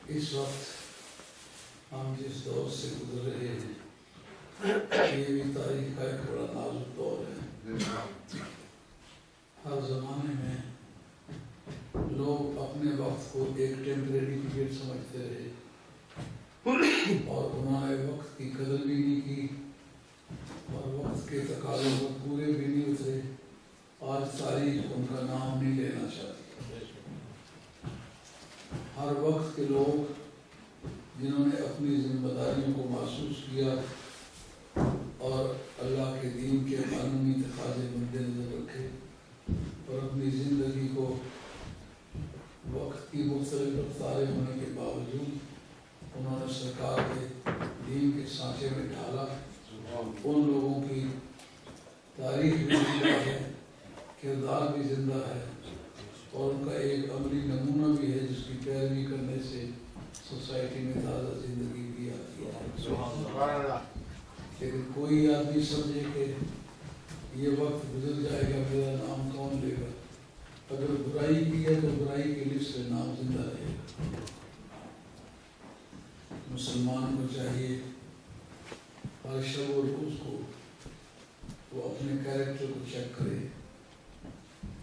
اس وقت ہم جس دور سے گزر رہے ہیں یہ بھی تاریخ کا ایک بڑا نازک دور ہے۔ ہر زمانے میں لوگ اپنے وقت کو ایک ٹیمپریری پیریڈ سمجھتے رہے اور انہوں نے وقت کی قدر بھی نہیں کی اور وقت کے تقاضوں کو پورے بھی نہیں اترے۔ آج تاریخ ان کا نام نہیں لینا چاہتی۔ ہر وقت کے لوگ جنہوں نے اپنی ذمہ داریوں کو محسوس کیا اور اللہ کے دین کے قانونی تقاضے مد نظر رکھے اور اپنی زندگی کو وقت کی مختلف رفتاریں ہونے کے باوجود انہوں نے سرکار کے دین کے سانچے میں ڈھالا، ان لوگوں کی تاریخ بھی زندہ ہے، کردار بھی زندہ ہے اور ان کا ایک عملی نمونہ بھی ہے جس کی پیروی کرنے سے سوسائٹی میں تازہ زندگی بھی آتی ہے۔ لیکن کوئی آدمی سمجھے کہ یہ وقت گزر جائے گا، میرا نام کون لے گا؟ اگر برائی کی ہے تو برائی کی لسٹ میں نام زندہ رہے گا۔ مسلمان کو چاہیے ہر شب و روز کو وہ اپنے کیریکٹر کو چیک کرے،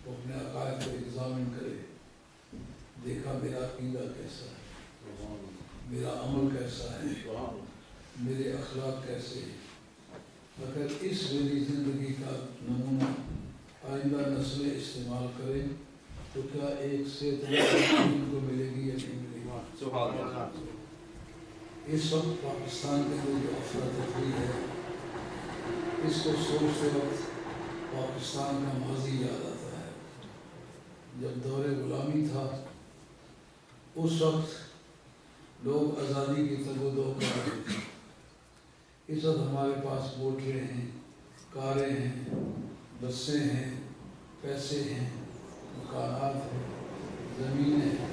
وہ اپنے عقائد کو ایگزامن کرے، دیکھا میرا عقیدہ کیسا ہے، میرا عمل کیسا ہے، میرے اخلاق کیسے ہیں۔ اگر اس میری زندگی کا نمونہ آئندہ نسلیں استعمال کریں تو کیا ایک صحت مند کو ملے گی یا نہیں ملے گی؟ اس وقت پاکستان کے اندر جو افراتفری ہے، اس کو سوچتے وقت پاکستان کا ماضی یاد آتا ہے۔ جب دور غلامی تھا اس وقت لوگ آزادی کی تگ و دو کر رہے تھے۔ اس وقت ہمارے پاس موٹریں ہیں، کاریں ہیں، بسیں ہیں، پیسے ہیں، مکانات ہیں، زمینیں ہیں۔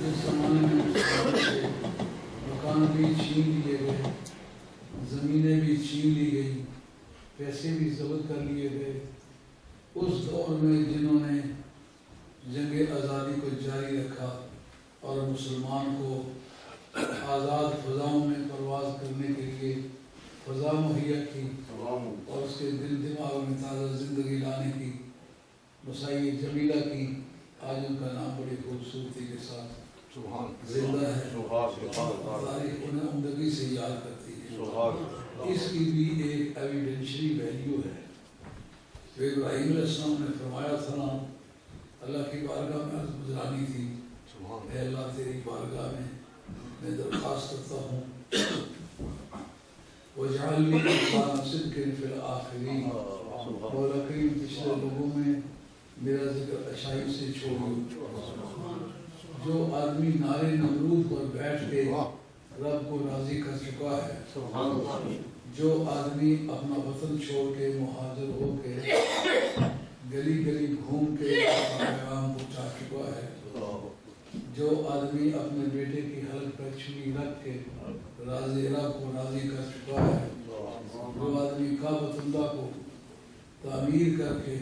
جس زمانے میں مکان بھی چھین لیے گئے، زمینیں بھی چھین لی گئی، پیسے بھی ضبط کر لیے گئے، اس دور میں جنہوں نے جنگ آزادی کو جاری رکھا اور مسلمان کو آزاد فضاؤں میں پرواز کرنے کے لیے فضا مہیا کی اور اس کے دل دماغ میں تازہ زندگی لانے کی مساعی جمیلہ کی، آج ان کا نام بڑی خوبصورتی کے ساتھ زندہ ہے، تاریخ انہیں عمدگی سے یاد کرتی ہے۔ اس کی بھی ایک ایویڈینشری ویلیو ہے۔ جو ابراہیم علیہ السلام نے فرمایا تھا نا، اللہ کی بارگاہ میں عرض گزرانی تھی، اے اللہ تیری بارگاہ میں درخواست کرتا ہوں وَاجْعَلْنِي لِسَانَ صِدْقٍ فِي الْآخِرِينَ۔ مولا کریم پچھلے لوگوں میں میرا ذکر اچھائی سے چھوڑو۔ جو آدمی نارے نمرود پر بیٹھ کے رب کو راضی کر چکا ہے، جو آدمی اپنا وطن چھوڑ کے مہاجر ہو کے گلی گلی گھوم کے اپنا پیغام پہنچا چکا ہے، جو آدمی اپنے بیٹے کی حلق پر چھری رکھ کے رب کو راضی کر چکا ہے، جو آدمی کعبۃ اللہ کو تعمیر کر کے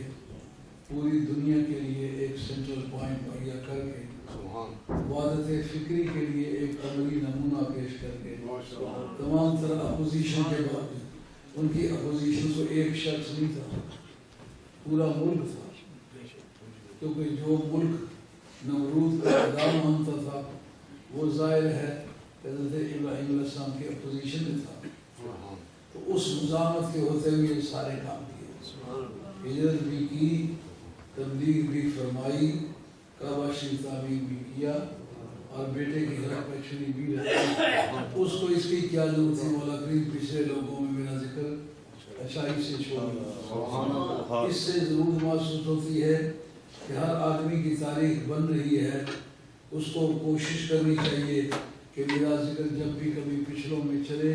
پوری دنیا کے لیے ایک سینٹرل پوائنٹ مہیا کر کے وحدت فکری کے لیے ایک عملی نمونہ پیش کر کے تمام طرح اپوزیشن کے بعد ان کی اپوزیشن کو ایک شخص نہیں تھا، پورا ملک تھا، کیونکہ جو ملک نمرود کا اقدام مانتا تھا وہ ظاہر ہے حضرت ابراہیم علیہ السلام کے اپوزیشن میں تھا، تو اس مزاحمت کے ہوتے ہوئے یہ سارے کام کیے، ہجرت بھی کی، تبلیغ بھی فرمائی، کعبہ شریف تعمیر بھی کیا، اور بیٹے کی حلق پہ چھری بھی رکھی۔ اس کو اس کی کیا ضرورت تھی؟ مولا کریم پچھلے لوگوں میں میرا ذکر اچھائی سے چھوڑا۔ اس سے ضرور محسوس ہوتی ہے کہ ہر آدمی کی تاریخ بن رہی ہے، اس کو کوشش کرنی چاہیے کہ میرا ذکر جب بھی کبھی پچھلوں میں چلے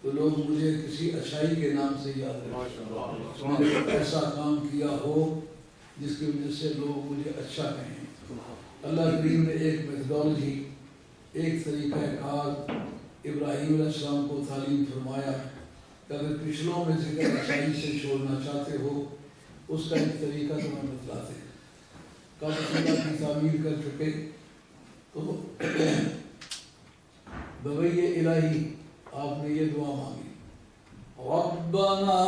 تو لوگ مجھے کسی اچھائی کے نام سے یاد رکھیں، میں نے ایسا کام کیا ہو جس کی وجہ سے لوگ مجھے اچھا کہیں۔ اللہ کریم نے ایک میتھڈالوجی، ایک طریقہ کار ابراہیم علیہ السلام کو تعلیم فرمایا کہ اگر پچھلوں میں ذکر اچھائی سے چھوڑنا چاہتے ہو اس کا ایک طریقہ تمہیں بتلاتے ہیں۔ کعبۃ اللہ کی تعمیر کر چکے تو بوئے الہی آپ نے یہ دعا مانگی، ربنا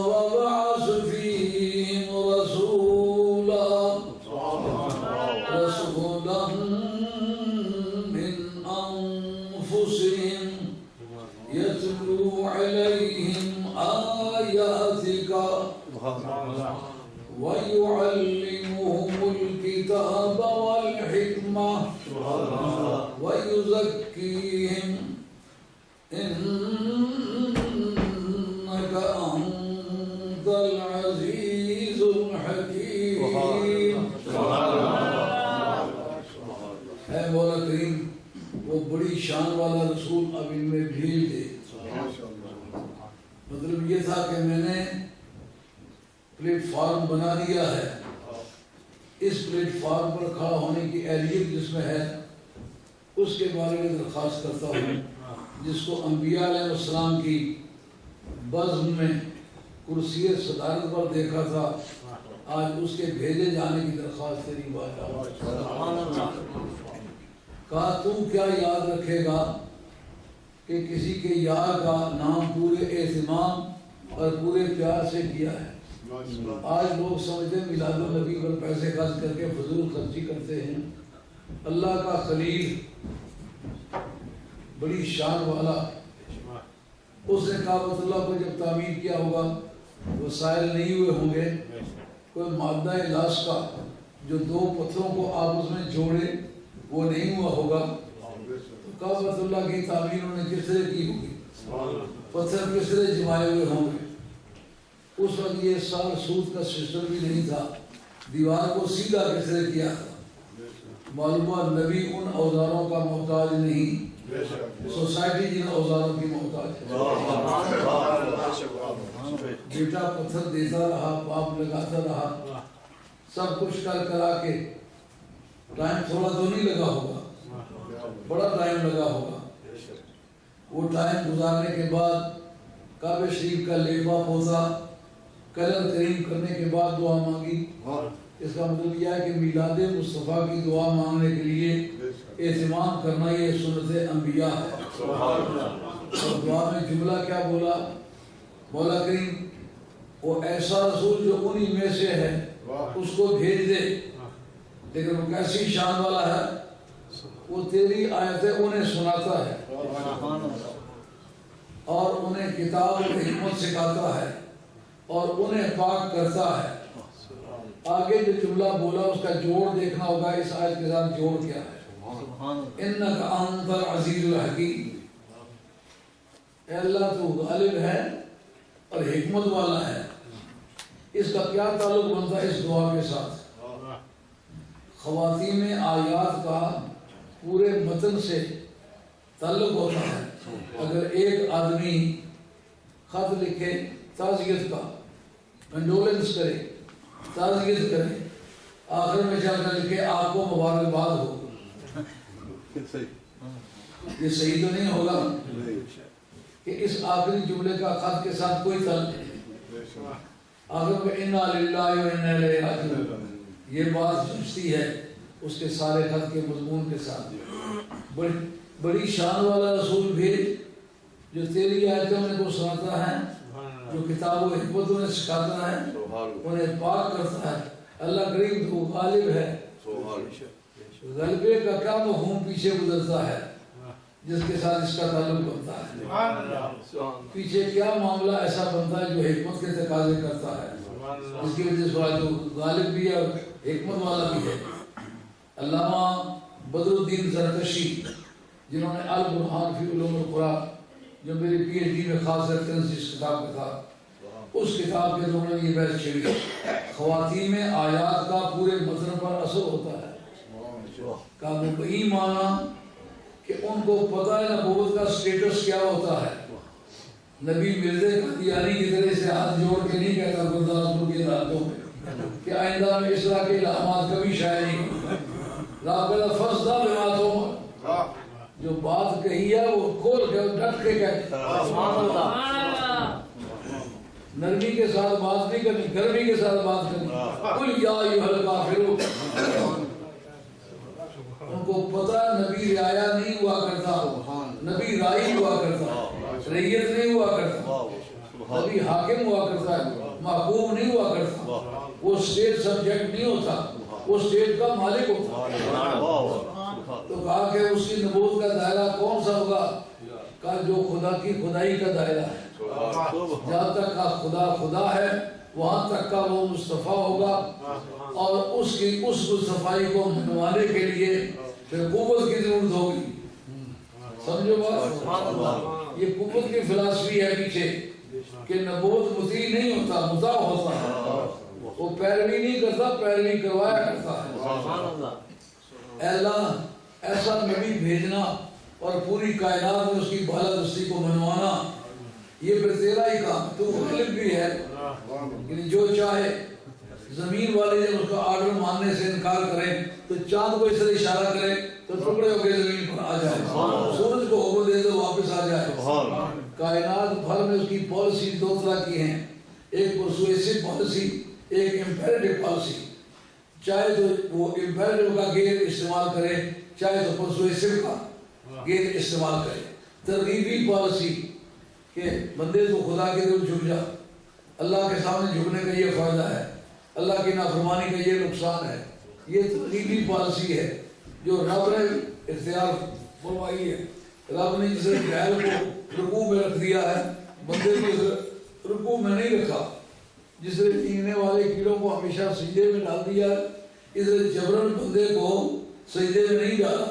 وابعث فیہم رسولا من انفسہم یتلو علیہم آیاتک وَيُعَلِّمُهُمُ الْكِتَابَ وَالْحِكْمَةَ وَيُزَكِّيهِمْ إِنَّكَ أَنْتَ الْعَزِيزُ الْحَكِيمُ۔ اے مولا کریم، وہ بڑی شان والا رسول اب ان میں بھیج دے۔ مطلب یہ تھا کہ میں نے پلیٹ فارم بنا دیا ہے، اس پلیٹ فارم پر کھڑا ہونے کی اہلیت جس میں ہے اس کے بارے میں درخواست کرتا ہوں، جس کو انبیاء علیہ السلام کی بزم میں کرسی صدارت پر دیکھا تھا، آج اس کے بھیجے جانے کی درخواست تیری بارگاہ میں۔ کہا تو کیا یاد رکھے گا کہ کسی کے یار کا نام پورے اہتمام اور پورے پیار سے کیا ہے۔ آج لوگ سمجھتے ہیں میلاد النبی پر پیسے خرچ کر کے فضول خرچی کرتے ہیں۔ اللہ کا خلیل بڑی شان والا، اس نے کعبۃ اللہ کو جب تعمیر کیا ہوگا وسائل نہیں ہوئے ہوں گے، کوئی مادہ لاصقہ جو دو پتھروں کو آپس میں جوڑے وہ نہیں ہوا ہوگا، تو کعبۃ اللہ کی تعمیر انہوں نے کس طرح کی ہوگی، پتھر کس طرح جمائے ہوئے ہوں گے۔ اس وقت یہ سال سود کا سسٹم بھی نہیں تھا، دیوار کو سیدھا کس طرح کیا تھا۔ معلومات نبی ان اوزاروں کا محتاج نہیں، سوسائٹی جن اوزاروں کی محتاج ہے۔ بیٹا پتھر دیتا رہا، باپ لگاتا رہا، سب کچھ کر کرا کے ٹائم تھوڑا تو نہیں لگا ہوگا، بڑا ٹائم لگا ہوگا۔ وہ ٹائم گزارنے کے بعد کعبہ شریف کا لیپا پوتا کلر کریم کرنے کے بعد دعا مانگی۔ اس کا مطلب یہ ہے کہ میلاد مصطفیٰ کی دعا مانگنے کے لیے اہتمام کرنا یہ سنت انبیاء ہے۔ اور دعا میں جملہ کیا بولا؟ مولا کریم وہ ایسا رسول جو انہی میں سے ہے اس کو بھیج دے، لیکن وہ کیسی شان والا ہے، وہ تیری آیتیں انہیں سناتا ہے اور انہیں کتاب اور حکمت سکھاتا ہے اور انہیں پاک کرتا ہے۔ آگے جو جملہ بولا اس کا جوڑ دیکھنا ہوگا، اس آیت کے ساتھ جوڑ کیا ہے؟ انک انت العزیز الحکیم، اے اللہ تو غالب ہے اور حکمت والا ہے۔ اس کا کیا تعلق بنتا ہے اس دعا کے ساتھ؟ خواتین آیات کا پورے متن سے تعلق ہوتا ہے. اگر ایک آدمی خط لکھے تعزیت کا، کنڈولنس کرے، تعزیت کرے، آخر میں چل کر لکھے آپ کو مبارکباد ہو، یہ صحیح تو نہیں ہوگا کہ اس آخری جملے کا خط کے ساتھ کوئی تعلق، آخر میں انا للہ و انا الیہ راجعون، یہ بات جھنجتی ہے اس کے سارے خط کے مضمون کے ساتھ. بڑی شان والا رسول بھیج جو تیری آیتیں انہیں کو سناتا ہے، جو کتاب و حکمت انہیں سکھاتا ہے، انہیں پاک کرتا ہے. اللہ کریم تو غالب ہے. غلبے کا کیا مفہوم پیچھے گزرتا ہے جس کے ساتھ اس کا تعلق بنتا ہے؟ پیچھے کیا معاملہ ایسا بنتا ہے جو حکمت کے تقاضے کرتا ہے، اس کی وجہ سے جو غالب بھی ہے اور حکمت والا بھی ہے. علامہ بدر الدین زرکشی جنہوں نے البرہان فی علوم القرآن جو میری پی ایچ ڈی میں خاص ریفرنس اس کتاب کا تھا، اس کتاب کے انہوں نے یہ بحث چھیڑی. خواتین میں آیات کا پورے متن پر اثر ہوتا ہے. کا مبئی معنی کہ ان کو پتہ ہے نبوت کا سٹیٹس کیا ہوتا ہے. نبی مرزا قادیانی کی طرح سے ہاتھ جوڑ کے نہیں کہتا گرداسپور کے راتوں میں کہ آئندہ میں اس طرح کے الہامات کبھی شائع نہیں ہوگا. رابطہ فصدہ بماتوں جو بات کہی ہے وہ کھول کے ڈٹ کے کہتے نرمی کے ساتھ بات نہیں کرنی، گرمی کے ساتھ بات کرنی. قل یا ایھا الکافرون، ان کو پتہ نبی رعایا نہیں ہوا کرتا، نبی رائی ہوا کرتا، رعیت نہیں ہوا کرتا، نبی حاکم ہوا کرتا ہے، محکوم نہیں ہوا کرتا، وہ اسٹیٹ سبجیکٹ نہیں ہوتا، وہ اسٹیٹ کا مالک ہوتا. تو کہا کہ اس کی نبوت کا دائرہ کون سا ہوگا؟ کہا جو خدا کی خدائی کا دائرہ ہے. جہاں تک کا خدا خدا ہے وہاں تک کا وہ مصطفیٰ ہوگا، اور اس مصطفیٰ کو منوانے کے لیے پھر قوت کی ضرورت ہوگی. سمجھو بات، یہ قوت کی فلسفی ہے پیچھے کہ نبوت مطیع نہیں ہوتا، مطاع ہوتا ہے. وہ پیروی نہیں کرتا، پیروی کروایا کرتا ہے. اے اللہ ایسا نبی بھیجنا اور پوری کائنات میں اس کی بالادستی کو منوانا، یہ پھر تیرا ہی کام. تو غالب بھی ہے، یعنی جو چاہے زمین والے جب اس کا آرڈر ماننے سے انکار کریں تو چاند کو اس طرح اشارہ کرے تو ٹکڑے ہو کے زمین پر آ جائے، سورج کو حکم دے تو واپس آ جائے. کائنات بھر میں اس کی پالیسی دو طرح کی ہیں، ایک پرسویسو پالیسی، ایک امپیریٹو پالیسی. چاہے تو وہ امپیریٹو کا گیئر استعمال کرے، چاہے تو پرسویسو کا گیئر استعمال کرے. ترغیبی پالیسی کہ بندے تو خدا کے دل جھک جا، اللہ کے سامنے جھکنے کا یہ فائدہ ہے، اللہ کی نافرمانی کا یہ نقصان ہے. یہ ترغیبی پالیسی ہے جو رب نے اختیار فرمائی ہے. رب نے جسے جہل کو رکوع میں رکھ دیا ہے، بندے کو رکوع میں نہیں رکھا. جس نے نیندنے والے کیڑوں کو ہمیشہ سجدے میں ڈال دیا، اس نے جبرن بندے کو سجدے میں نہیں ڈالا.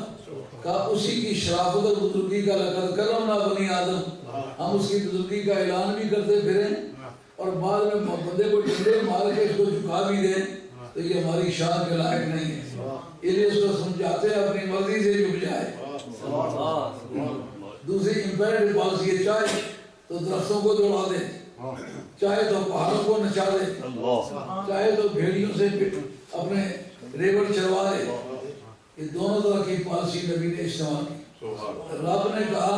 کہا اسی کی شرافت اور بزرگی کا لقد کرمنا بنی آدم، ہم اس کی بزرگی کا اعلان بھی کرتے پھریں اور بعد میں بندے کو ڈنڈے مار کے اس کو جھکا بھی دیں تو یہ ہماری شان کے لائق نہیں ہے. انہیں اس کو سمجھاتے ہیں اپنی مرضی سے جھک جائے. دوسری امپیریٹو پالیسی ہے، چاہے تو درختوں کو دوڑا دے، چاہے تو پہاڑوں کو نچا دے، چاہے تو بھیڑیوں سے اپنے ریوڑ چروا دے. یہ دونوں طرح کی پالیسی نبی نے استعمال کی. رب نے کہا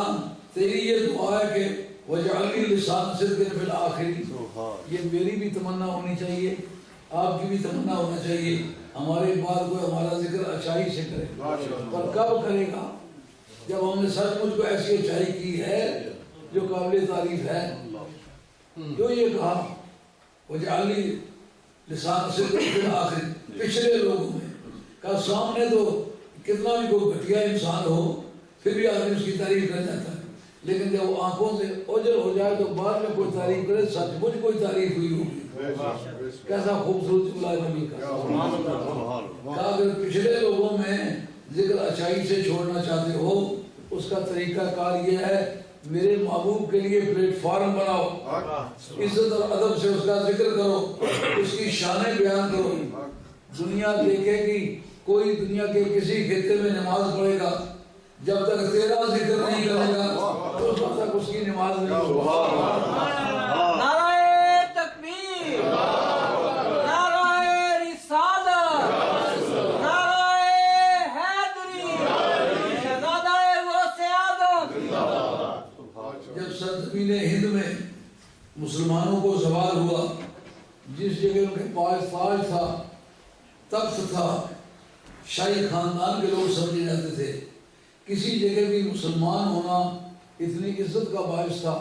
تیری یہ دعا ہے کہ وجعلنی لسان صدق فی الآخرین، یہ میری بھی تمنا ہونی چاہیے، آپ کی بھی تمنا ہونا چاہیے ہمارے بعد کوئی ہمارا ذکر اچھائی سے کرے. پر کب کرے گا؟ جب ہم نے سچ مجھ کو ایسی اچھائی کی ہے جو قابل تعریف ہے. کیوں یہ کہا وجعلنی لسان صدق فی الآخرین؟ پچھلے لوگوں میں کہا سامنے تو کتنا بھی کوئی گھٹیا انسان ہو پھر بھی آدمی اس کی تعریف کر جاتا ہے، لیکن جب وہ آنکھوں سے اوجھل ہو جائے تو بعد میں کوئی تعریف کرے سچ مجھ کوئی تعریف ہوئی ہوگی. کیسا خوبصورت جملہ ہے نبی کا. کہا اگر پچھلے لوگوں میں ذکر اچھائی سے چھوڑنا چاہتے ہو اس کا طریقہ کار یہ ہے میرے محبوب کے لیے پلیٹ فارم بناؤ، عزت اور ادب سے اس کا ذکر کرو، اس کی شانیں بیان کرو۔ دنیا دیکھے گی کوئی دنیا کے کسی خطے میں نماز پڑھے گا، جب تک تیرا ذکر نہیں کرے گا اس وقت تک اس کی نماز نہیں ہوگی۔ نعرہ تکبیر، نعرہ رسالت، نعرہ حیدری، شہزادہ غوث اعظم۔ جب سرزمین ہند میں مسلمانوں کو زوال ہوا، جس جگہ ان کے پاس تاج تھا، تخت تھا، شاہی خاندان کے لوگ سمجھے جاتے تھے، کسی جگہ بھی مسلمان ہونا اتنی عزت کا باعث تھا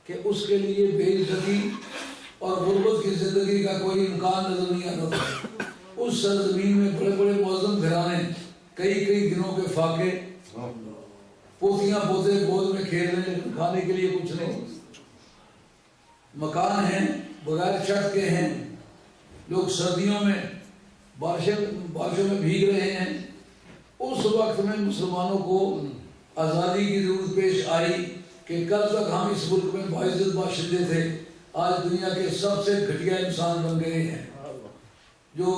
کہ اس کے لیے بے عزتی اور غربت کی زندگی کا کوئی امکان نظر نہیں آتا تھا۔ اس سرزمین میں بڑے بڑے معظم گھرانے کئی کئی دنوں کے فاقے، پوتیاں پوتے گود میں کھیل رہے لیکن کھانے کے لیے کچھ نہیں، مکان ہیں بغیر چھت کے ہیں، لوگ سردیوں میں بارشوں میں بھیگ رہے ہیں۔ اس وقت میں مسلمانوں کو آزادی کی ضرورت پیش آئی کہ کل تک ہم اس ملک میں باعزت باشندے تھے، آج دنیا کے سب سے گھٹیا انسان بن گئے ہیں۔ جو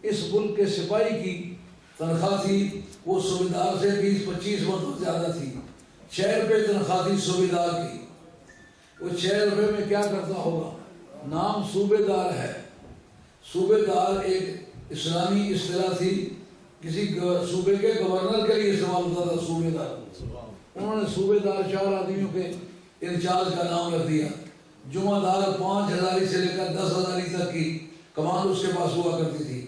اس ملک کے سپاہی کی تنخواہ تھی وہ صوبیدار سے 20-25 مرتبہ زیادہ تھی۔ 6 روپے تنخواہ تھی صوبیدار کی۔ وہ 6 روپے میں کیا کرتا ہوگا؟ نام صوبیدار ہے۔ صوبیدار ایک اسلامی اصطلاح تھی، کسی صوبے کے گورنر کے لیے استعمال ہوتا تھا صوبیدار۔ انہوں نے صوبیدار 4 آدمیوں کے انچارج کا نام رکھ دیا۔ جمعہ دار 5,000 سے لے کر 10,000 تک کی کمان اس کے پاس ہوا کرتی تھی۔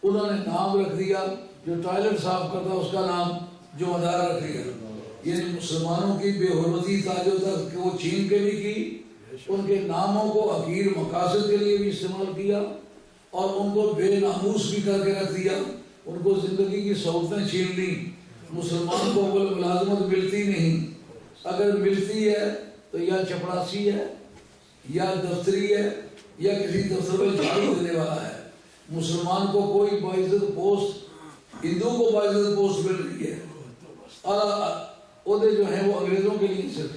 انہوں نے نام رکھ دیا، جو ٹوائلٹ صاف کرتا اس کا نام جمعہ دار رکھ دیا۔ یعنی مسلمانوں کی بے حرمتی تاجوں تک وہ چھین کے بھی کی، ان کے ناموں کو حقیر مقاصد کے لیے بھی استعمال کیا اور ان کو بے ناموس بھی کر کے رکھ دیا، ان کو زندگی کی سہولتیں چھین لی۔ مسلمان کو اول ملازمت ملتی نہیں، اگر ملتی ہے تو یا چپڑاسی ہے یا دفتری ہے یا کسی دفتر میں جھاڑو دینے والا ہے۔ مسلمان کو کوئی باعزت پوسٹ، ہندو کو باعزت پوسٹ مل رہی ہے اور عہدے جو ہیں وہ انگریزوں کے لیے صرف،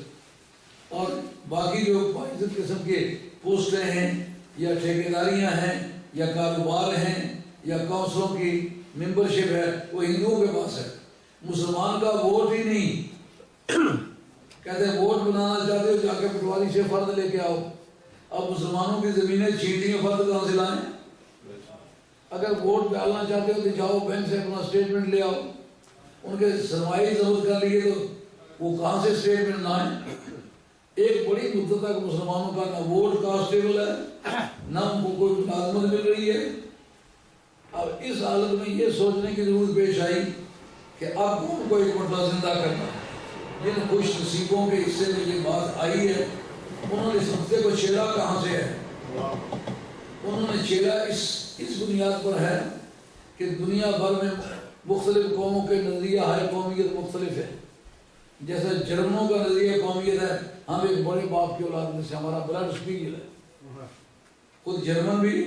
اور باقی جو باعزت قسم کے پوسٹیں ہیں یا ٹھیکیداریاں ہیں یا کاروبار ہیں یا کونسلوں کی ممبرشپ ہے وہ ہندوؤں کے پاس ہے۔ مسلمان کا ووٹ ہی نہیں، کہتے ہیں ووٹ بنانا چاہتے ہو جا کے پٹواری سے فرد لے کے آؤ۔ اب مسلمانوں کی زمینیں چھین لی، فرد کہاں سے لائیں؟ اگر ووٹ ڈالنا چاہتے ہو تو جاؤ بینک سے اپنا اسٹیٹمنٹ لے آؤ۔ ان کے سرمائی ضبط کر لیے تو وہ کہاں سے اسٹیٹمنٹ لائیں؟ ایک بڑی مدت تک مسلمانوں کا نہ ووٹ کاسٹیبل ہے نہ ان کو کوئی ملازمت مل رہی ہے۔ اب اس حالت میں یہ سوچنے کی ضرورت پیش آئی کہ اب ان کو ایک مرتبہ زندہ کرنا۔ جن خوش نصیبوں کے حصے میں یہ بات آئی ہے انہوں نے اس نقطے کو چھیڑا کہاں سے ہے؟ انہوں نے چھیڑا اس بنیاد پر ہے کہ دنیا بھر میں مختلف قوموں کے نظریہ ہائے قومیت مختلف ہے۔ جیسے جرمنوں کا نظریہ قومیت ہے، ہم ایک بڑے باپ کی اولاد میں سے، ہمارا بلڈ اسپیگل ہے، خود جرمن بھی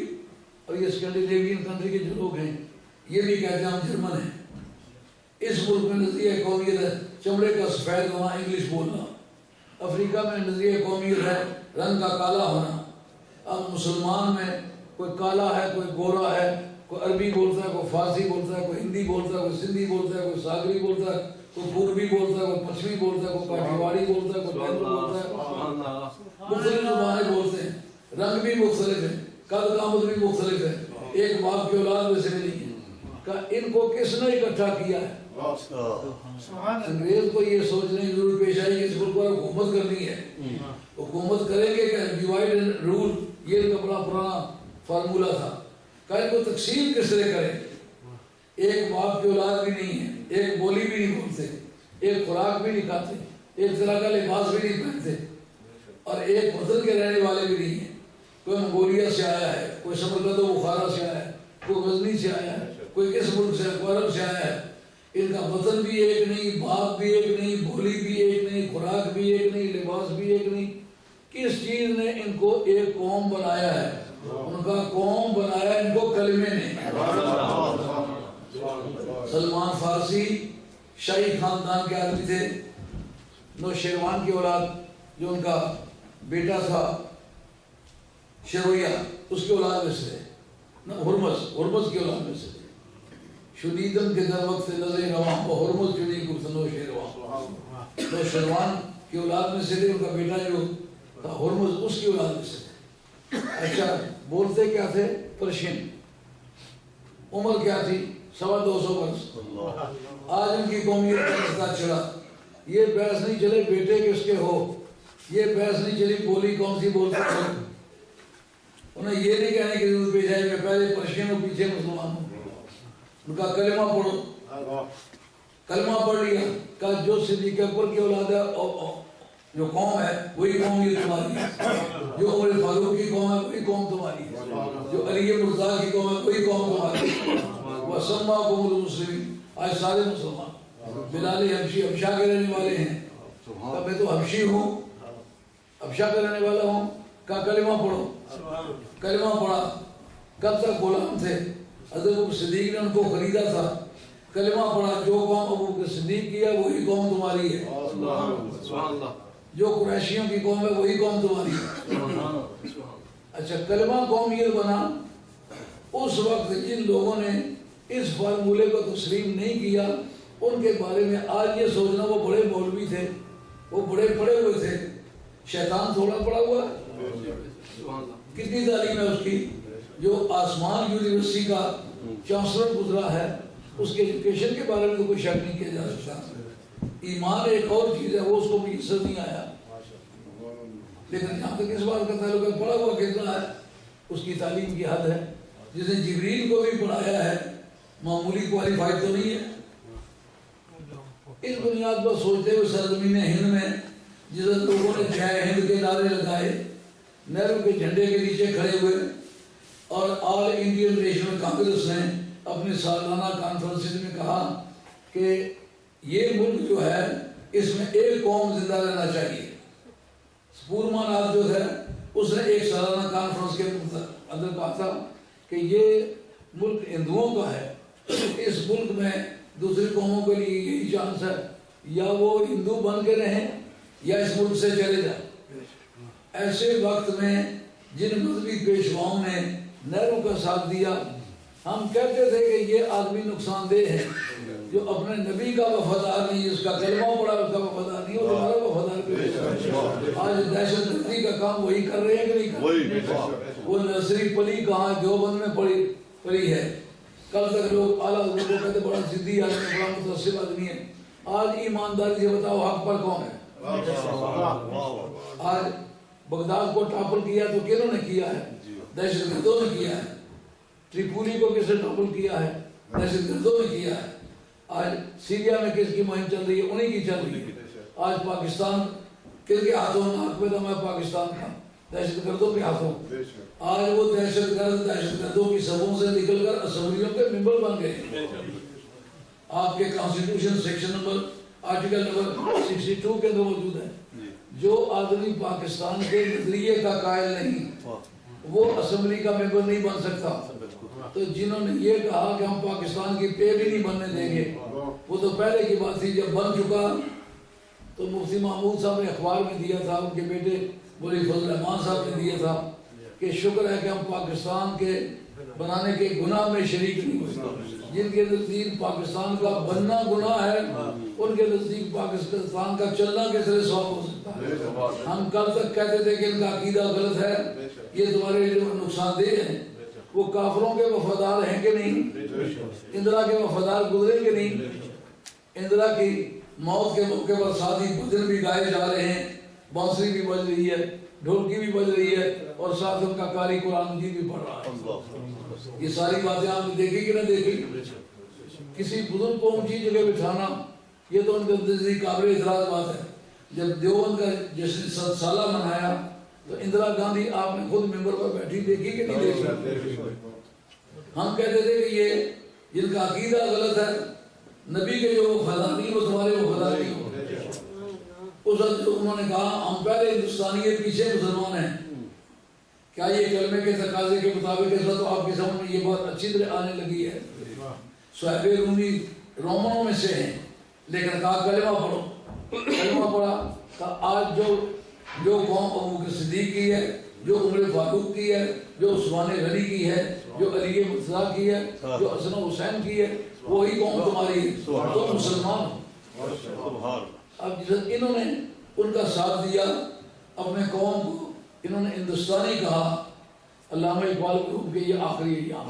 اور یہ اسکینڈینیوین کنٹری کے جو لوگ ہیں یہ بھی کہتے ہیں ہم جرمن ہیں۔ اس ملک میں نظریہ قومیت ہے چمڑے کا سفید ہونا، انگلش بولنا۔ افریقہ میں نظریہ قومیت ہے رنگ کا کالا ہونا۔ اب مسلمان میں کوئی کالا ہے، کوئی گورا ہے، کوئی عربی بولتا ہے، کوئی فارسی بولتا ہے، کوئی ہندی بولتا ہے، کوئی سندھی بولتا ہے، کوئی ساگری بولتا ہے، کوئی پوربی بولتا ہے، کوئی پشچمی بولتا ہے، کوئی کاٹھیاواڑی بولتا ہے، کوئی بنگال بولتا ہے، مختلف زبانیں بولتے ہیں، رنگ بھی مختلف ہے، قد قامت بھی مختلف ہے، ایک باپ کی اولاد میں سے ملی ہے۔ ان کو کس نے اکٹھا کیا ہے؟ انگریز کو یہ سوچنے کی ضرورت پیش آئی کہ اس ملک پر حکومت کرنی ہے، حکومت کریں گے کہ ڈیوائڈ اینڈ رول، یہ ان کا بڑا پرانا فارمولہ تھا کہ ان کو تقسیم کس طرح کریں۔ ایک باپ کی اولاد بھی نہیں ہے، ایک بولی بھی نہیں بولتے، ایک خوراک بھی نہیں کھاتے، ایک طرح کا لباس بھی نہیں پہنتے اور ایک وطن کے رہنے والے بھی نہیں ہیں۔ کوئی منگولیا سے آیا ہے، کوئی سمرقند و بخارا سے آیا ہے، کوئی غزنی سے آیا ہے، کوئی کس ملک سے، کوئی عرب سے آیا ہے۔ ان کا وطن بھی ایک نہیں، باپ بھی ایک نہیں، بولی بھی ایک نہیں، خوراک بھی ایک نہیں، لباس بھی ایک نہیں۔ کس چیز نے ان کو ایک قوم بنایا ہے؟ ان کا قوم بنایا ان کو کلمے نے۔ سلمان فارسی شاہی خاندان کے آدمی تھے، نوشیروان کی اولاد جو ان کا بیٹا تھا شرویہ اس کی اولاد میں سے ہرمز کی اولاد میں سے شدیدن کے در وقت نظر رواں کو ہرمز جنی کو نوشیروان کی اولاد میں سے تھے، ان کا بیٹا جو تھا ہرمز اس کی اولاد میں سے تھے۔ اچھا بولتے کیا تھے؟ پرشین۔ عمر کیا تھی؟ 250 برس۔ آج ان کی قومیت کا مسئلہ چلا، یہ بحث نہیں چلے بیٹے کس کے ہو، یہ بحث نہیں چلی بولی کون سی بولتے ہو، انہیں یہ نہیں کہنے کی ضرورت پیش آئی میں پہلے پرشین ہوں پیچھے مسلمان ہوں۔ ان کا کلمہ پڑھو، کلمہ پڑھ لیا، کہا جو صدیق اکبر کی اولاد ہے جو قوم ہے وہی قوم یہ تمہاری ہے، جو عمر فاروق کی قوم ہے وہی قوم تمہاری ہے، جو علی مرتضیٰ کی قوم ہے وہی قوم تمہاری ہے۔ وَسَمَّاكُمُ الْمُسْلِمِينَ، آج سارے مسلمان بلال حبشی حبشہ کے رہنے والے ہیں، کہا میں تو حبشی ہوں، حبشہ کا رہنے والا ہوں، کہا کلمہ پڑھو، کلمہ پڑھا۔ کب تک غلام تھے؟ حضرت ابو صدیق نے ان کو خریدا تھا، کلمہ پڑھا، جو قوم ابو بکر صدیق کی ہے وہی قوم تمہاری ہے، جو قریشیوں کی قوم ہے وہی قوم تمہاری ہے۔ اچھا کلمہ قومیت بنا اس وقت جن لوگوں نے اس فارمولے کو تسلیم نہیں کیا ان کے بارے میں آج یہ سوچنا وہ بڑے مولوی تھے، وہ بڑے پڑھے ہوئے تھے، شیطان تھوڑا پڑا ہوا ہے۔ کتنی تعلیم ہے اس کی؟ جو آسمان یونیورسٹی کا چانسلر گزرا ہے اس کے ایجوکیشن کے بارے میں تو کوئی شک نہیں کیا جا سکتا۔ ایمان ایک اور چیز ہے، وہ اس کو بھی حصہ نہیں آیا، لیکن جہاں تک اس بات کا تعلق ہے پڑھا ہوا کتنا ہے اس کی تعلیم کی حد ہے۔ جس نے جبریل کو بھی پڑھایا ہے معمولی کوالیفائڈ تو نہیں ہے۔ اس بنیاد پر سوچتے ہوئے سرزمین ہند میں جس لوگوں نے جے ہند کے نعرے لگائے، نہرو کے جھنڈے کے نیچے کھڑے ہوئے، اور آل انڈین نیشنل کانگریس نے اپنے سالانہ کانفرنس میں کہا کہ یہ ملک جو ہے اس میں ایک قوم زندہ رہنا چاہیے۔ پورما ناتھ جو ہے اس نے ایک سالانہ کانفرنس کے اندر کہا تھا کہ یہ ملک ہندوؤں کا ہے، اس ملک میں دوسری قوموں کے لیے یہی چانس ہے یا وہ ہندو بن کے رہیں یا اس ملک سے چلے جائیں۔ ایسے وقت میں جن مذہبی پیشواؤں نے نہرو کا ساتھ دیا، ہم کہتے تھے کہ یہ آدمی نقصان دہ ہے جو اپنے نبی کا وفادار نہیں، اس کا کلمہ پڑا اس کا وفادار نہیں، اور ہمارا وفادار بھی۔ آج دہشت گردی کا کام وہی کر رہے ہیں کہ نہیں کر رہے؟ وہ نرسری پلی کہاں دیوبند میں پڑی ہے، کل تک لوگ اعلیٰ حضرت کو کہتے بڑا ضدی آدمی، بڑا متعصب آدمی ہے۔ آج ایمانداری سے بتاؤ حق پر کون ہے؟ آج بغداد کو ٹاپل کیا تو کنہوں نے کیا ہے؟ دہشت گردوں نے کیا ہے۔ ٹریپولی کو کس نے ٹاپل کیا ہے؟ دہشت گردوں نے کیا ہے۔ آج سیریا میں کس کی مہم چل رہی ہے؟ انہی کی چل رہی ہے۔ آج پاکستان کن کے ہاتھوں ناک پہ دم ہے پاکستان کا؟ دہشت گردوں کے ہاتھوں۔ آج وہ دہشت گردوں کی صفوں سے نکل کر اسمبلیوں کے ممبر بن گئے۔ آپ کے constitution section number article number 62 کے اندر موجود ہے، جو آدمی پاکستان کے نظریے کا قائل نہیں وہ اسمبلی کا ممبر نہیں بن سکتا۔ تو جنہوں نے یہ کہا کہ ہم پاکستان کی پے بھی نہیں بننے دیں گے، وہ تو پہلے کی بات تھی۔ جب بن چکا تو مفتی محمود صاحب نے اخبار میں دیا تھا، ان کے بیٹے مولوی فضل الرحمان صاحب نے دیا تھا کہ شکر ہے کہ ہم پاکستان کے بنانے کے گناہ میں شریک نہیں ہوئے۔ جن کے نزدیک پاکستان کا بننا گناہ ہے ان کے نزدیک پاکستان کا چلنا کس طرح ثواب ہو سکتا ہے؟ ہم کل تک کہتے تھے کہ ان کا عقیدہ غلط ہے، یہ تمہارے جو نقصان دہ ہیں۔ وہ کافروں کے وفادار ہیں کہ نہیں؟ اندرا کے وفادار گزرے کہ نہیں؟ اندرا کی موت کے موقع پر ساتھی بھجن بھی گائے جا رہے ہیں، بانسری بھی بج رہی ہے، ڈھولکی بھی بج رہی ہے، اور ساتھ ان کا قاری قرآن مجید بھی پڑھ رہا ہے۔ یہ ساری باتیں آپ نے دیکھی کہ نہ دیکھی؟ کسی بزرگ کو اونچی جگہ بٹھانا یہ تو ان کے نزدیک قابل اعتراض بات ہے۔ جب دیوبند کا جشن 100 سالہ منایا تو اندرا گاندھی آپ نے خود ممبر پر بیٹھی دیکھی کہ نہیں دیکھی؟ ہم کہتے تھے کہ یہ جن کا عقیدہ غلط ہے، نبی کے جو وفادار نہیں وہ تمہارے وفادار نہیں ہو۔ اس وقت انہوں نے کہا ہم پہلے ہندوستانی ہیں پیچھے مسلمان ہیں، کیا یہ کلمے کے تقاضے کے مطابق ہے؟ تو آپ کی سمجھ میں یہ بات اچھی طرح آنے لگی ہے۔ صحابہ رومی رومنوں میں سے ہیں، لیکن کہا کلمہ پڑھو، کلمہ پڑھا کہ آج جو قوم ابو بکر صدیق کی ہے، جو عمر فاروق کی ہے، جو عثمان غنی کی ہے، جو علی مرتضیٰ کی ہے، جو حسن و حسین کی ہے، وہی قوم تمہاری ہے، تم مسلمان ہو۔ اب انہوں نے ان کا ساتھ دیا، اپنے قوم کو انہوں نے ہندوستانی کہا۔ علامہ اقبال کو کہ یہ آخری ایام،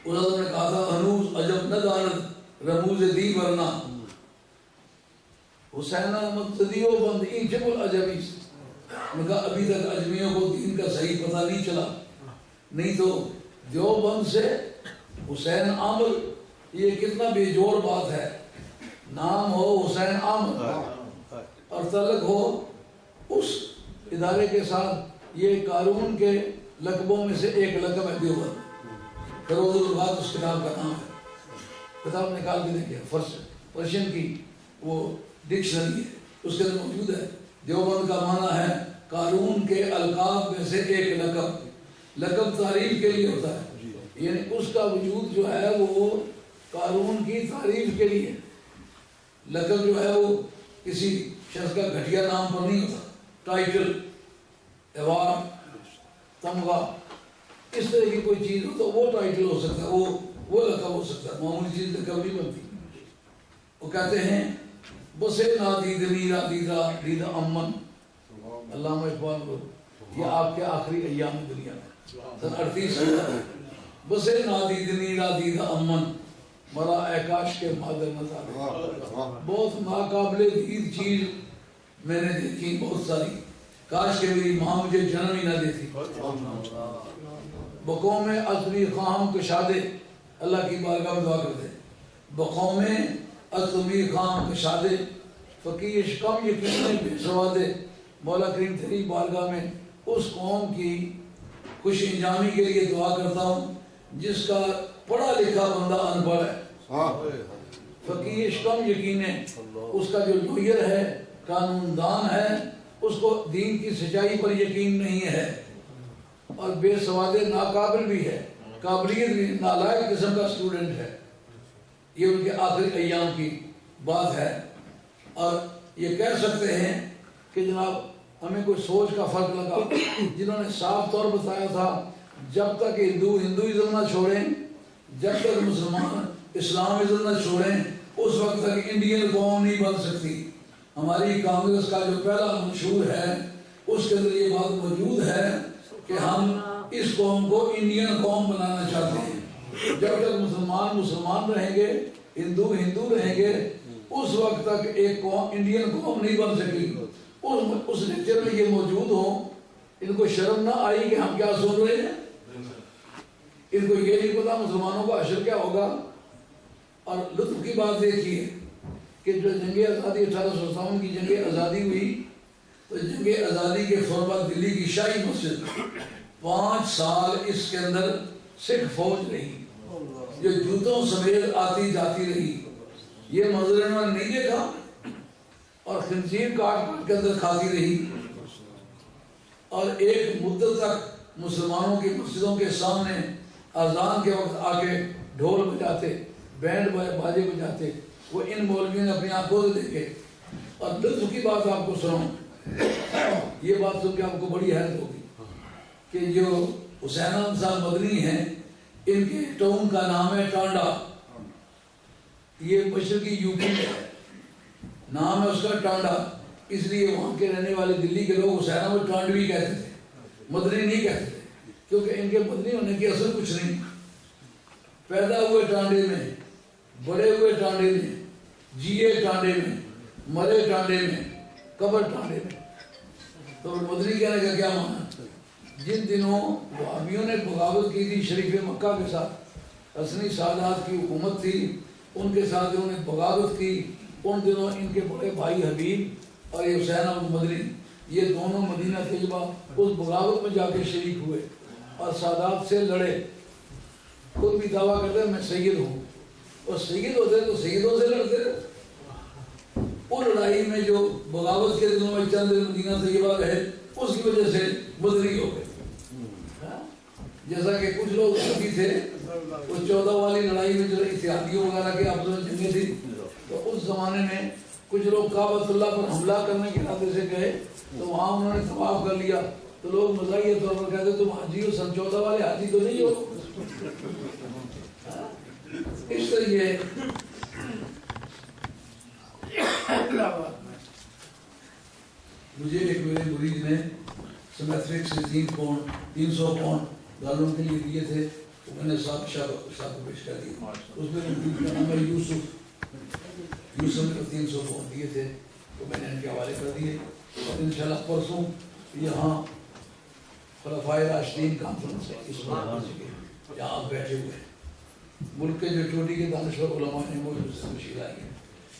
انہوں نے کہا تھا ہنوز عجب نہ داند رموز دی ورنہ حسین احمد صدیو بند این جب العجبی، ان کا ابھی تک اجمیوں کو دین کا صحیح پتہ نہیں چلا، نہیں تو دیوبند سے حسین احمد، یہ کتنا بے جوڑ بات ہے، نام ہو حسین احمد اور تعلق ہو اس ادارے کے ساتھ۔ یہ قارون کے لقبوں میں سے ایک لقب ہے دیوبند۔ فیروز الباد اس کتاب کا نام ہے، کتاب نکال کے دیکھیں، پرشین کی وہ ڈکشنری ہے، اس کے اندر موجود ہے۔ دیوبند کا معنی ہے قارون کے القاب میں سے ایک لقب۔ لقب تعریف کے لیے ہوتا ہے، یعنی اس کا وجود جو ہے وہ قارون کی تعریف کے لیے۔ لقب جو ہے وہ کسی شخص کا گھٹیا نام پر نہیں ہوتا، ٹائٹل، ایوارڈ، تمغہ، اس طرح کی کوئی چیز ہو تو وہ ٹائٹل ہو سکتا ہے، وہ لقب ہو سکتا ہے، معمولی چیز لقب نہیں بنتی۔ وہ کہتے ہیں بسے نادیدنی رادیدہ دید امن، علامہ اقبال کو، یہ آپ کے آخری ایام دنیا میں سن 38 بسے نادیدنی رادیدہ امن مرا اے کاش کے مادر نظارے، بہت ناقابل دید چیز میں نے دیکھی بہت ساری، کاش کہ میری ماں مجھے جنم ہی نہ دیتی۔ بقوم عظمی خام کشادے، اللہ کی بارگاہ میں دعا کرتے ہیں، بقوم عظمی خام کشادے فقیش کم یقین بے سوادے، مولا کریم تیری بارگاہ میں اس قوم کی خوش انجامی کے لیے دعا کرتا ہوں جس کا پڑھا لکھا بندہ ان پڑھ ہے۔ فقیش کم یقین ہے، اس کا جو لویر ہے، قانون دان ہے، اس کو دین کی سچائی پر یقین نہیں ہے، اور بے سوادے ناقابل بھی ہے، قابلیت بھی نالائق قسم کا اسٹوڈنٹ ہے۔ یہ ان کے آخری ایام کی بات ہے، اور یہ کہہ سکتے ہیں کہ جناب ہمیں کوئی سوچ کا فرق لگا، جنہوں نے صاف طور بتایا تھا جب تک ہندوازم نہ چھوڑیں، جب تک مسلمان اسلامزم نہ چھوڑیں، اس وقت تک انڈین قوم نہیں بن سکتی۔ ہماری کانگریس کا جو پہلا منشور ہے اس کے اندر یہ بات موجود ہے کہ ہم اس قوم کو انڈین قوم بنانا چاہتے ہیں۔ جب تک مسلمان رہیں گے، ہندو رہیں گے، اس وقت تک ایک قوم انڈین قوم نہیں بن سکتی۔ اس لیکچر میں یہ موجود ہوں، ان کو شرم نہ آئی کہ ہم کیا سن رہے ہیں، ان کو یہ نہیں پتا مسلمانوں کا حشر کیا ہوگا۔ اور لطف کی بات دیکھیے کہ جو جنگ آزادی 1857 کی جنگ آزادی ہوئی تو جنگ آزادی کے فوراً بعد دلی کی شاہی مسجد 5 سال اس کے اندر سکھ فوج رہی جو جوتوں سمیت آتی جاتی رہی۔ یہ منظر انہوں نے نہیں دیکھا، اور خنزیر کاٹ کے اندر کھاتی رہی، اور ایک مدت تک مسلمانوں کی مسجدوں کے سامنے اذان کے وقت آ کے ڈھول بجاتے، بینڈ باجے بجاتے۔ وہ ان مولویوں نے اپنی آنکھوں سے دیکھے۔ اور لطف کی بات آپ کو سناؤں، یہ بات سن کے آپ کو بڑی حیرت ہوگی کہ جو حسین احمد صاحب مدنی ہیں، ان کے ٹاؤن کا نام ہے ٹانڈا، یہ مشرقی یو پی میں ہے، نام ہے اس کا ٹانڈا، اس لیے وہاں کے رہنے والے دلی کے لوگ حسین احمد ٹانڈوی کہتے تھے، مدنی نہیں کہتے تھے، کیونکہ ان کے مدنی ہونے کی اصل کچھ نہیں۔ پیدا ہوئے ٹانڈے میں، بڑے ہوئے ٹانڈے میں، جیے ٹانڈے میں، مرے ٹانڈے میں، قبر ٹانڈے میں، تو مدنی کہنے کا کیا معنی؟ جن دنوں وہابیوں نے بغاوت کی تھی شریف مکہ کے ساتھ، حسنی سادات کی حکومت تھی، ان کے ساتھ انہوں نے بغاوت کی، ان دنوں ان کے بڑے بھائی حبیب اور حسین احمد مدنی، یہ دونوں مدینہ طیبہ اس بغاوت میں جا کے شریک ہوئے اور سادات سے لڑے۔ خود بھی دعویٰ کرتے ہیں میں سید ہوں، اور سید ہوتے تو سیدوں سے لڑتے رہے۔ ان لڑائی میں جو بغاوت کے دنوں میں چند مدینہ طیبہ رہے، اس کی وجہ سے مدنی ہو گئے۔ جیسا کہ کچھ لوگ بھی تھے، اس 14 والی لڑائی میں جو اتحادیوں وغیرہ کے آپس میں جنگیں تھی، تو اس زمانے میں کچھ لوگ کعبۃ اللہ پر حملہ کرنے کے ارادے سے گئے تو وہاں انہوں نے طواف کر لیا تو لوگ مزاحیہ طور پر کہتے تم حاجی ہو، سن 14 والے حاجی تو نہیں ہو. اس طریقے مجھے ایک میرے مرید نے سمیترک سے 300 پاؤنڈ دارالعلوم کے لیے دیے تھے، تو میں نے شاہ کو پیش کر دیا. اس میں مرید کا نام ہے یوسف نے 300 پاؤنڈ دیے تھے تو میں نے ان کے حوالے کر دیے. اور انشاءاللہ پرسوں یہاں خلفائے راشدین کانفرنس ہے، اس وقت یہاں آپ بیٹھے ہوئے ہیں، ملک کے جو چوٹی کے دانشور علماء ہیں وہ اس سے تشریف لائیں گے.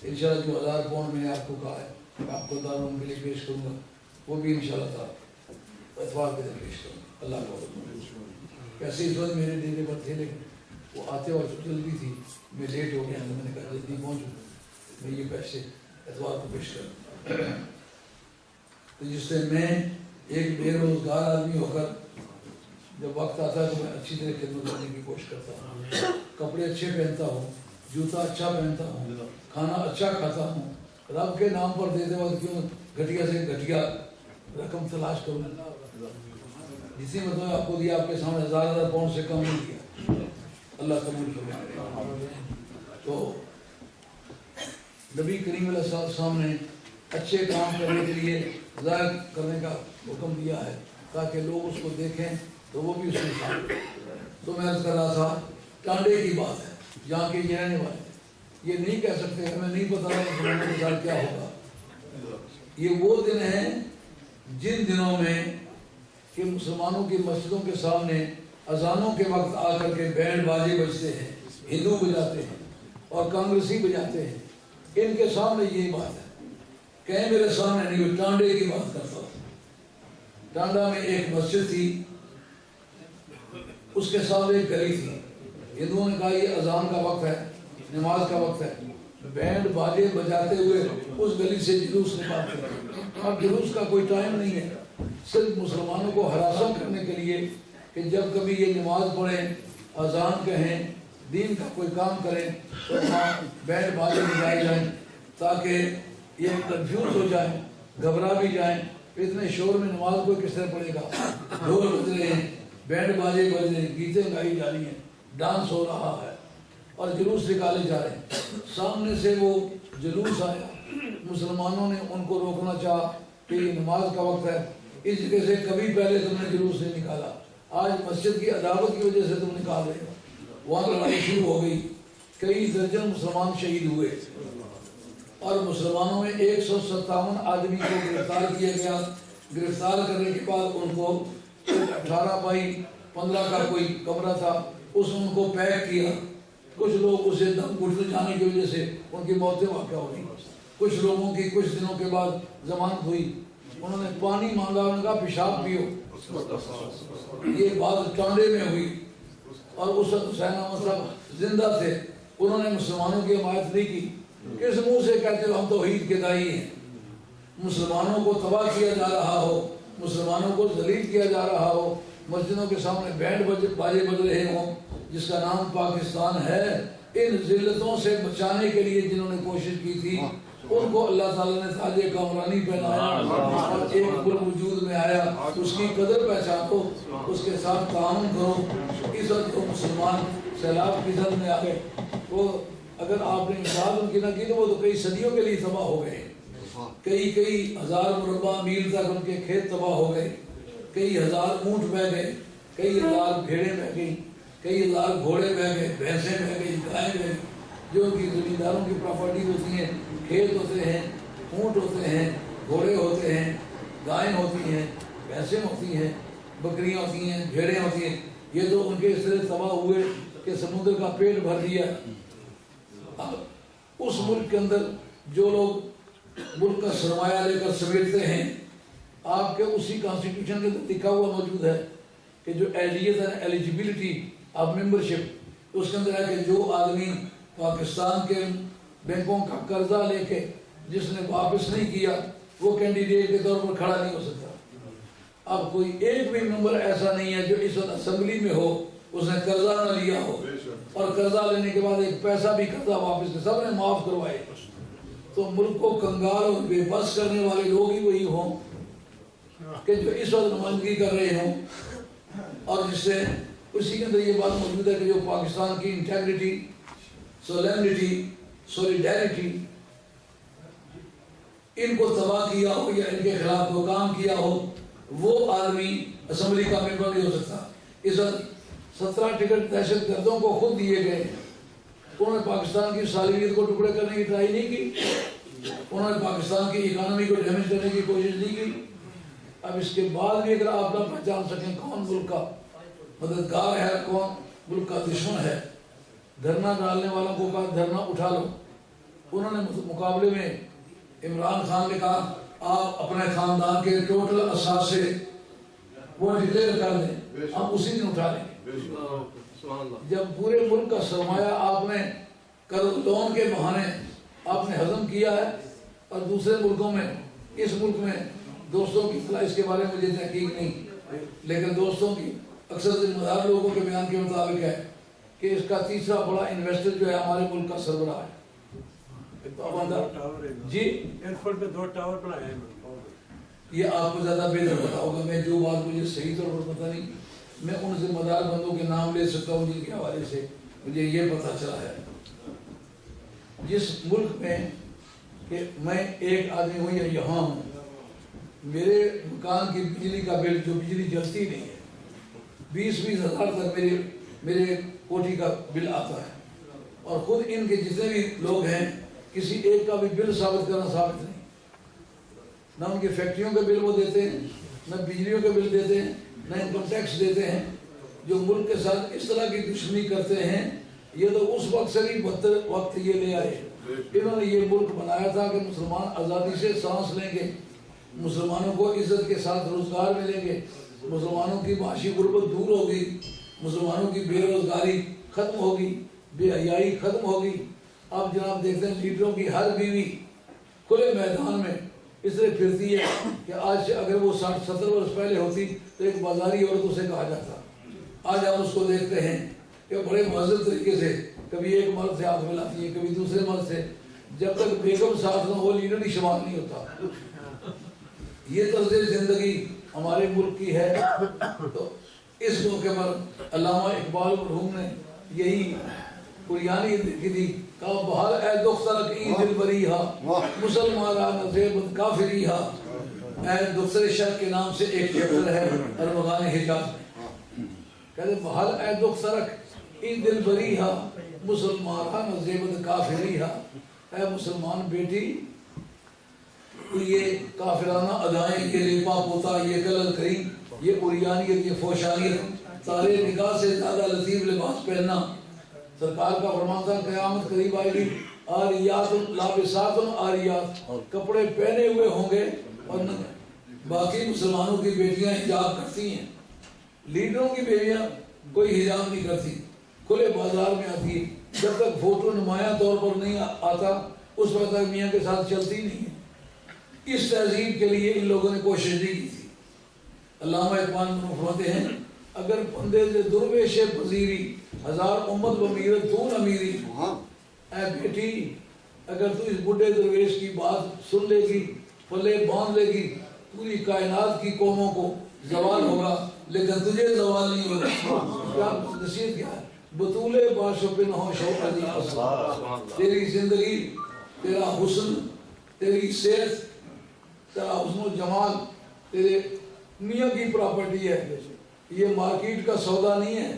انشاءاللہ جو 1000 پاؤنڈ میں نے آپ کو کہا ہے میں آپ کو دارالعلوم کے لیے پیش کروں گا، وہ بھی انشاءاللہ تعالیٰ اتوار کے دن پیش کروں گا. اللہ کو ویسے اس وقت میرے ڈیرے پر تھے لیکن وہ آتے وقت جلدی تھی، میں لیٹ ہو گیا تو میں نے کہا جلدی پہنچوں، میں یہ پیسے اتوار کو پیش کروں. تو جس سے میں ایک بے روزگار آدمی ہو کر جب وقت آتا ہے تو میں اچھی طرح خدمت کرنے کی کوشش کرتا ہوں، کپڑے اچھے پہنتا ہوں، جوتا اچھا پہنتا ہوں، کھانا اچھا کھاتا ہوں. رب کے نام پر دیتے وقت کیوں گھٹیا سے گھٹیا رقم تلاش کروں. اسی مطلب آپ کو دیا، آپ کے سامنے 1000 پاؤنڈ سے کم نہیں دیا. اللہ قبول فرمائے. تو نبی کریم علیہ السلام نے اچھے کام کرنے کے لیے ظاہر کرنے کا حکم دیا ہے تاکہ لوگ اس کو دیکھیں تو وہ بھی اس میں شامل کریں. تو میں عرض کر رہا تھا ٹانڈے کی بات ہے، جہاں کے یہ رہنے والے یہ نہیں کہہ سکتے ہمیں نہیں پتا مسلمانوں کے ساتھ کیا ہوگا. یہ وہ دن ہیں جن دنوں میں کہ مسلمانوں کی مسجدوں کے سامنے اذانوں کے وقت آ کر کے بینڈ باجے بجتے ہیں، ہندو بجاتے ہیں اور کانگریسی بجاتے ہیں. ان کے سامنے یہی بات ہے، کہیں میرے سامنے نہیں. ٹانڈے کی بات کرتا ہوں. ٹانڈا میں ایک مسجد تھی، اس کے سامنے ایک گلی تھی. ہندوؤں نے کہا یہ اذان کا وقت ہے، نماز کا وقت ہے، بینڈ باجے بجاتے ہوئے اس گلی سے جلوس نکالتے ہیں. اب جلوس کا کوئی ٹائم نہیں ہے، صرف مسلمانوں کو ہراساں کرنے کے لیے کہ جب کبھی یہ نماز پڑھیں، اذان کہیں، دین کا کوئی کام کریں تو وہاں بینڈ باجے بجائے جائیں تاکہ یہ کنفیوز ہو جائیں، گھبرا بھی جائیں. اتنے شور میں نماز کوئی کس طرح پڑھے گا؟ ڈھول بج رہے ہیں، بینڈ باجے بج رہے ہیں، گیتیں گائی جا رہی ہیں، ڈانس ہو رہا ہے اور جلوس نکالے جا رہے ہیں. سامنے سے وہ جلوس آیا، مسلمانوں نے ان کو روکنا چاہا کہ یہ نماز کا وقت ہے، اس جگہ سے کبھی پہلے تم نے جلوس نہیں نکالا، آج مسجد کی عداوت کی وجہ سے تم نکال رہے ہو. وہاں لڑائی شروع ہو گئی، کئی درجن مسلمان شہید ہوئے اور مسلمانوں میں 157 آدمی کو گرفتار کیا گیا. گرفتار کرنے کے بعد ان کو 18 بائی 15 کا کوئی کمرہ تھا، اس نے ان کو پیک کیا. کچھ لوگ اسے دم گھٹنے جانے کی وجہ سے ان کی موتیں واقع ہو گئی. کچھ لوگوں کی کچھ دنوں کے بعد ضمانت ہوئی. انہوں نے پانی مانگا، انہوں نے کہا پیشاب پیو. یہ بات ٹانڈے میں ہوئی اور اس وقت حسین احمد صاحب زندہ تھے. انہوں نے مسلمانوں کی حمایت نہیں کی. کس منہ سے کہتے ہو ہم توحید کے داعی ہیں؟ مسلمانوں کو تباہ کیا جا رہا ہو، مسلمانوں کو ذلیل کیا جا رہا ہو، مسجدوں کے سامنے بینڈ باجے بج رہے ہوں جس کا نام پاکستان ہے. ان ذلتوں سے بچانے کے لیے جنہوں نے کوشش کی تھی ان کو اللہ تعالیٰ نے تاج کامرانی پہنایا اور ایک ملک وجود میں آیا. اس کی قدر پہچانو، اس کے ساتھ تعاون کرو. اس وقت جو مسلمان سیلاب کی زد میں آ گئے وہ اگر آپ نے امداد ان کی نہ کی تو وہ تو کئی صدیوں کے لیے تباہ ہو گئے. کئی ہزار مربع میل تک ان کے کھیت تباہ ہو گئے، کئی ہزار اونٹ بہ گئے، کئی ہزار بھیڑیں بہ گئیں، کئی ہزار گھوڑے بہ گئے، بھینسیں بہ گئی، گائیں بہ گئی. جو ان کی زمینداروں کی پراپرٹی ہوتی ہیں، کھیت ہوتے ہیں، اونٹ ہوتے ہیں، گھوڑے ہوتے ہیں، گائیں ہوتی ہیں، بھینسیں ہوتی ہیں، بکریاں ہوتی ہیں، بھیڑیں ہوتی ہیں. یہ تو ان کے اس طرح تباہ ہوئے کہ سمندر کا پیٹ بھر دیا. اب اس ملک کے اندر جو لوگ ملک کا سرمایہ لے کر سمیٹتے ہیں، آپ کے اسی کانسٹیٹیوشن کے اندر لکھا ہوا موجود ہے کہ جو اہلیت ہے، ایلیجیبلٹی آف ممبرشپ، اس کے اندر ہے کہ جو آدمی پاکستان کے بینکوں کا قرضہ لے کے جس نے واپس نہیں کیا وہ کینڈیڈیٹ کے طور پر کھڑا نہیں ہو سکتا. اب کوئی ایک بھی ممبر ایسا نہیں ہے جو اس وقت اسمبلی میں ہو اس نے قرضہ نہ لیا ہو اور قرضہ لینے کے بعد ایک پیسہ بھی قرضہ واپس سب نے معاف کروائے. تو تو ملک کو کنگال اور بے بس کرنے والے لوگ ہی وہی ہوں کہ جو اس وقت نمائندگی کر رہے ہوں، اور جس سے اسی کے اندر یہ بات موجود ہے کہ جو پاکستان کی انٹیگریٹی، سولینٹی، سولیڈیرٹی، ان کو تباہ کیا ہو یا ان کے خلاف کوئی کام کیا ہو، وہ آدمی اسمبلی کا ممبر نہیں ہو سکتا۔ اس وقت 17 ٹکٹ دہشت گردوں کو خود دیے گئے، انہوں نے پاکستان کی صالحیت کو ٹکڑے کرنے کی ٹرائی نہیں کی، انہوں نے پاکستان کی اکانومی کو ڈیمیج کرنے کی کوشش نہیں کی۔ اب اس کے بعد بھی اگر آپ نہ پہچان سکیں کون ملک کا مددگار ہے، کون ملک کا دشمن ہے، دھرنا ڈالنے والوں کو کہا دھرنا اٹھا لو، انہوں نے مقابلے میں عمران خان نے کہا آپ اپنے خاندان کے ٹوٹل اثاثے وہ ڈکلیئر کر دیں، ہم اسی دن اٹھا لیں گے۔ جب پورے ملک کا سرمایہ آپ نے قرض لون کے بہانے آپ نے ہضم کیا ہے، اور دوسرے ملکوں میں، اس ملک میں دوستوں کی اطلاع اس کے بارے میں مجھے تحقیق نہیں، لیکن دوستوں کی اکثر ذمہ دار لوگوں کے بیان کے مطابق ہے کہ اس کا تیسرا بڑا انویسٹر جو ہے ہمارے ملک کا سربراہ ہے۔ جی ایئرپورٹ پہ 2 ٹاور بنائے ہیں، یہ آپ کو زیادہ بہتر پتا ہوگا، میں جو بات مجھے صحیح طور پر پتہ نہیں، میں ان ذمہ دار بندوں کے نام لے سکتا ہوں جن کے حوالے سے مجھے یہ پتہ چلا ہے۔ جس ملک میں کہ میں ایک آدمی ہوں یا یہاں ہوں، میرے مکان کی بجلی کا بل جو بجلی جلتی نہیں ہے 20-20 ہزار تک میرے کوٹھی کا بل آتا ہے، اور خود ان کے جتنے بھی لوگ ہیں کسی ایک کا بھی بل ثابت کرنا ثابت نہیں، نہ ان کی فیکٹریوں کے بل وہ دیتے ہیں، نہ بجلیوں کے بل دیتے ہیں، نہ انکم ٹیکس دیتے ہیں۔ جو ملک کے ساتھ اس طرح کی دشمنی کرتے ہیں، یہ تو اس وقت سے بھی بدتر وقت یہ لے آئے۔ انہوں نے یہ ملک بنایا تھا کہ مسلمان آزادی سے سانس لیں گے، مسلمانوں کو عزت کے ساتھ روزگار ملیں گے، مسلمانوں کی معاشی غربت دور ہوگی، مسلمانوں کی بے روزگاری ختم ہوگی، بے حیائی ختم ہوگی۔ آپ جناب دیکھتے ہیں لیڈروں کی ہر بیوی کھلے میدان میں اس طرح پھرتی ہے کہ آج سے اگر وہ 60-70 برس پہلے ہوتی تو ایک بازاری عورت اسے کہا جاتا۔ آج ہم اس کو دیکھتے ہیں کہ بڑے مہذب طریقے سے کبھی ایک مرد سے ہاتھ ملاتی ہے، کبھی دوسرے مرد سے، جب تک بیگم ساتھ نہ ہو لیڈر ہی شمار نہیں ہوتا۔ یہ طرز زندگی ہمارے ملک کی ہے۔ تو اس موقع پر علامہ اقبال مرحوم نے یہی قریانی لکھی تھی، کہا بہر اے دخترک ای دل بری ہا مسلمانہ نزیبت کافری ہا۔ اے دختر شرق کے نام سے ایک چیپٹر ہے ارمغان حجاز میں، کہتے بہر اے دخترک ای دل بری ہا مسلمانہ نزیبت کافری ہا۔ اے مسلمان بیٹی، یہ کافرانہ ادائیں، یہ لیپا پوتا، یہ کلل کریم، یہ قریانیت، یہ فوشانیت، تارے نگاہ سے زیادہ لطیف لباس پہننا، سرکار کا فرمان تھا قیامت قریب آئے گی، آریات لابسات آریات، کپڑے پہنے ہوئے ہوں گے، اور باقی مسلمانوں کی بیٹیاں حجاب کرتی ہیں، لیڈروں کی بیویاں کوئی حجاب نہیں کرتی، کھلے بازار میں آتی ہے، جب تک فوٹو نمایاں طور پر نہیں آتا اس وقت تک میاں کے ساتھ چلتی نہیں ہے۔ اس تہذیب کے لیے ان لوگوں نے کوشش نہیں کی تھی۔ علامہ اقبال فرماتے ہیں اگر بندے سے درویش پذیری ہزار امت بمیرت تو امیری، اے بیٹی اگر تو اس بڈھے درویش کی بات سن لے گی، پلے باندھ لے گی، پوری کائنات کی قوموں کو زوال ہوگا لیکن تجھے زوال نہیں ہوگا۔ کیا نصیحت کیا ہے؟ بطول باش و پنہ شوق علی اصل، تیری زندگی، تیرا حسن، تیری صحت، تیرا حسن و جمال تیرے میاں کی پراپرٹی ہے، یہ مارکیٹ کا سودا نہیں ہے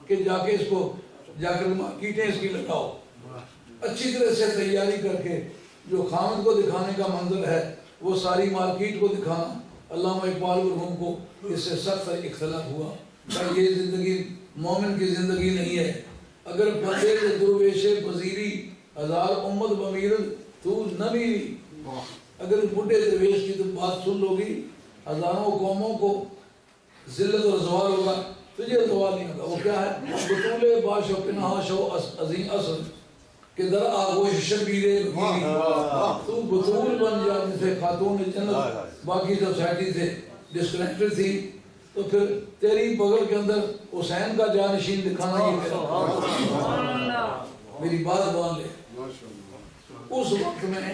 کہ جا کے اس کو جا کر مارکیٹیں اس کی لگاؤ۔ اچھی طرح سے تیاری کر کے جو خامد کو دکھانے کا منظر ہے وہ ساری مارکیٹ کو دکھانا، علامہ اقبال مرحوم کو اس سے سخت اختلاف ہوا کہ یہ زندگی مومن کی زندگی نہیں ہے۔ اگر بندے سے درویش پذیری ہزار امت بمیرت تو نہ میری، اگر بڈھے درویش کی تم بات سن لو گی ہزاروں قوموں کو ذلت اور زوال ہوگا، تجھے زوال نہیں ہوگا۔ وہ کیا ہے؟ بطول باش و پنہا شو عظیم اصل کہ در آغوش شبیر بگیری، تو بطول بن جا جسے خاتون جنت باقی سوسائٹی سے ڈسکنیکٹڈ تھی، تو پھر تیری بغل کے اندر حسین کا جانشین دکھانا یہ میرا، میری بات مان لے۔ اس وقت میں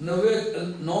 9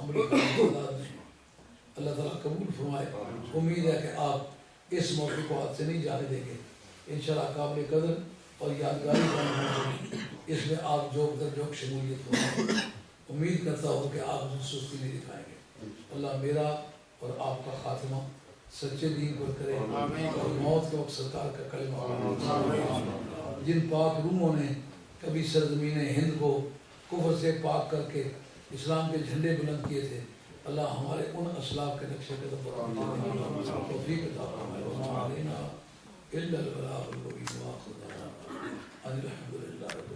عملی تعداد میں اللہ تعالیٰ قبول فرمائے. امید ہے کہ آپ اس موقع کو ہاتھ سے نہیں جانے دیں گے. انشاءاللہ قابل قدر اور یادگاری بنا ہوگی. اس میں آپ جوک در جوک شمولیت ہوگی. امید کرتا ہوں کہ آپ سستی نہیں دکھائیں گے. اللہ میرا اور آپ کا خاتمہ سچے دین پر کرے اور موت کے وقت سرکار کا کلمہ. جن پاک روحوں نے کبھی سرزمین ہند کو کفر سے پاک کر کے اسلام کے جھنڈے بلند کیے تھے، اللہ ہمارے ان اسلاف کے نقشے قدم پر توفیق عطا فرمائے. وما علینا الا البلاغ المبین. وآخر دعوانا ان الحمد للہ.